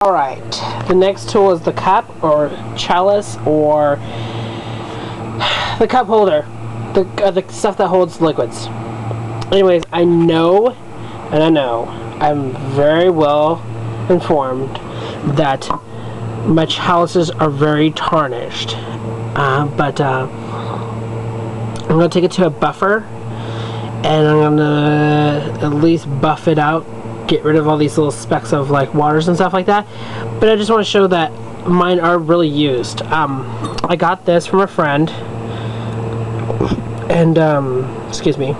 Alright, the next tool is the cup or chalice or the cup holder, the stuff that holds liquids. Anyways, I'm very well informed that my chalices are very tarnished, but I'm going to take it to a buffer and I'm going to at least buff it out, get rid of all these little specks of like waters and stuff like that. But I just want to show that mine are really used. I got this from a friend, and excuse me,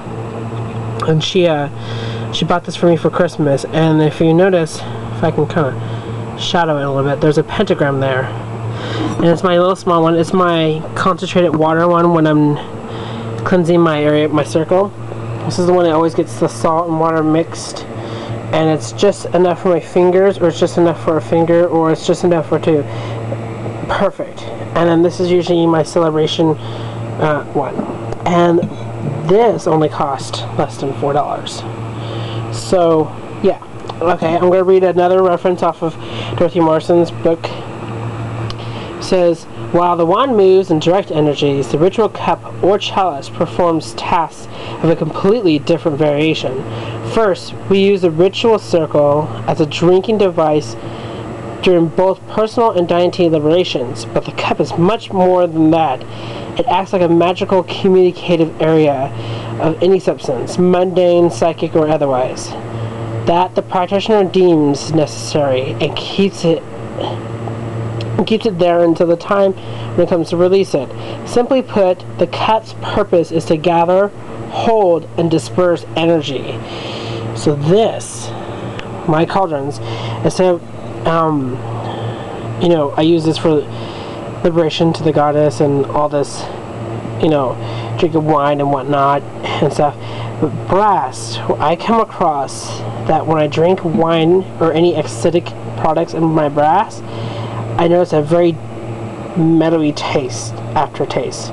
and she bought this for me for Christmas. And if you notice, if I can kind of shadow it a little bit, there's a pentagram there, and it's my little small one. It's my concentrated water one when I'm cleansing my area, my circle. This is the one that always gets the salt and water mixed, and it's just enough for my fingers, or it's just enough for a finger, or it's just enough for two. Perfect. And then this is usually my celebration one, and this only cost less than $4. So yeah, okay, I'm going to read another reference off of Dorothy Morrison's book. It says, while the wand moves in direct energies, the ritual cup or chalice performs tasks of a completely different variation. First, we use the ritual circle as a drinking device during both personal and deity liberations, but the cup is much more than that. It acts like a magical communicative area of any substance, mundane, psychic, or otherwise, that the practitioner deems necessary, and keeps it there until the time when it comes to release it. Simply put, the cup's purpose is to gather, hold, and disperse energy. So this, my cauldrons, instead of, I use this for liberation to the goddess and all this, drinking wine and whatnot and stuff. But brass, I come across that when I drink wine or any acidic products in my brass, I notice a very metal-y aftertaste.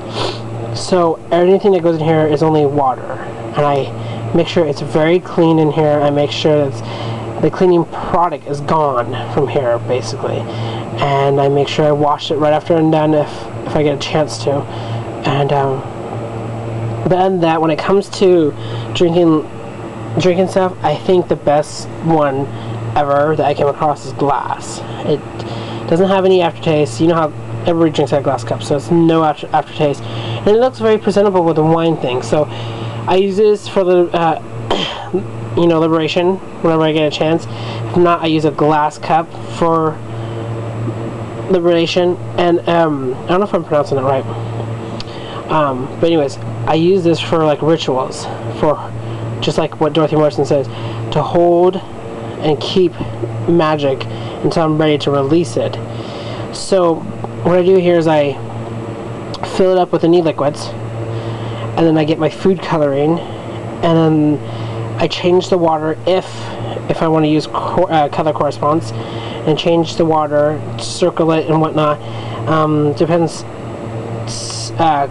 So anything that goes in here is only water, and I make sure it's very clean in here. I make sure that the cleaning product is gone from here, basically, and I make sure I wash it right after I'm done if I get a chance to. And then that when it comes to drinking stuff, I think the best one ever that I came across is glass. It doesn't have any aftertaste. You know how everybody drinks out of glass cups, so it's no aftertaste, and it looks very presentable with the wine thing. So I use this for the liberation whenever I get a chance. If not, I use a glass cup for liberation. And I don't know if I'm pronouncing it right, but anyways, I use this for like rituals, for just like what Dorothy Morrison says, to hold and keep magic until I'm ready to release it. So what I do here is I fill it up with any liquids, and then I get my food coloring, and then I change the water if I want to use color corresponds, and change the water, circle it and whatnot. Depends.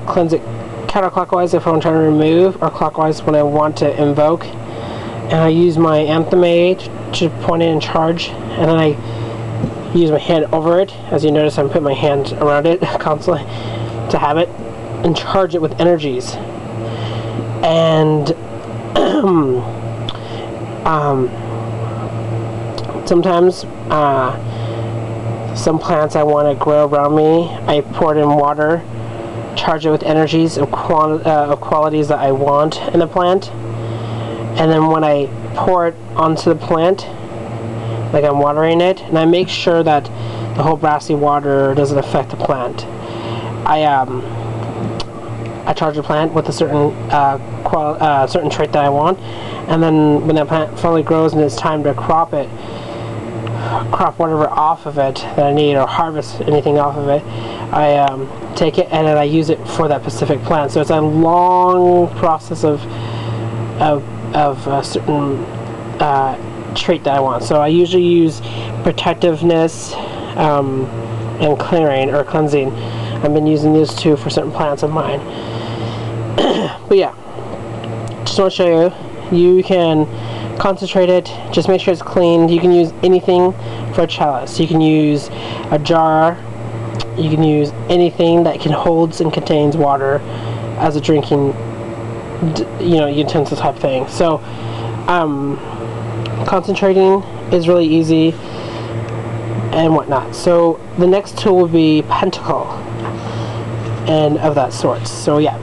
Cleanse it counterclockwise if I'm trying to remove, or clockwise when I want to invoke. And I use my anthem aid to point it in charge, and then I use my hand over it. As you notice, I'm putting my hand around it constantly to have it and charge it with energies. And sometimes some plants I want to grow around me, I pour it in water, charge it with energies of qualities that I want in the plant, and then when I pour it onto the plant, like I'm watering it, and I make sure that the whole brassy water doesn't affect the plant. I charge the plant with a certain certain trait that I want, and then when that plant finally grows and it's time to crop whatever off of it that I need, or harvest anything off of it, I take it and then I use it for that specific plant. So it's a long process of a certain trait that I want. So I usually use protectiveness and clearing or cleansing. I've been using these two for certain plants of mine. But yeah, just want to show you can concentrate it, just make sure it's clean. You can use anything for a chalice. You can use a jar, you can use anything that holds and contains water as a drinking, utensil type thing. So concentrating is really easy and whatnot. So the next tool would be pentacle and of that sort. So yeah.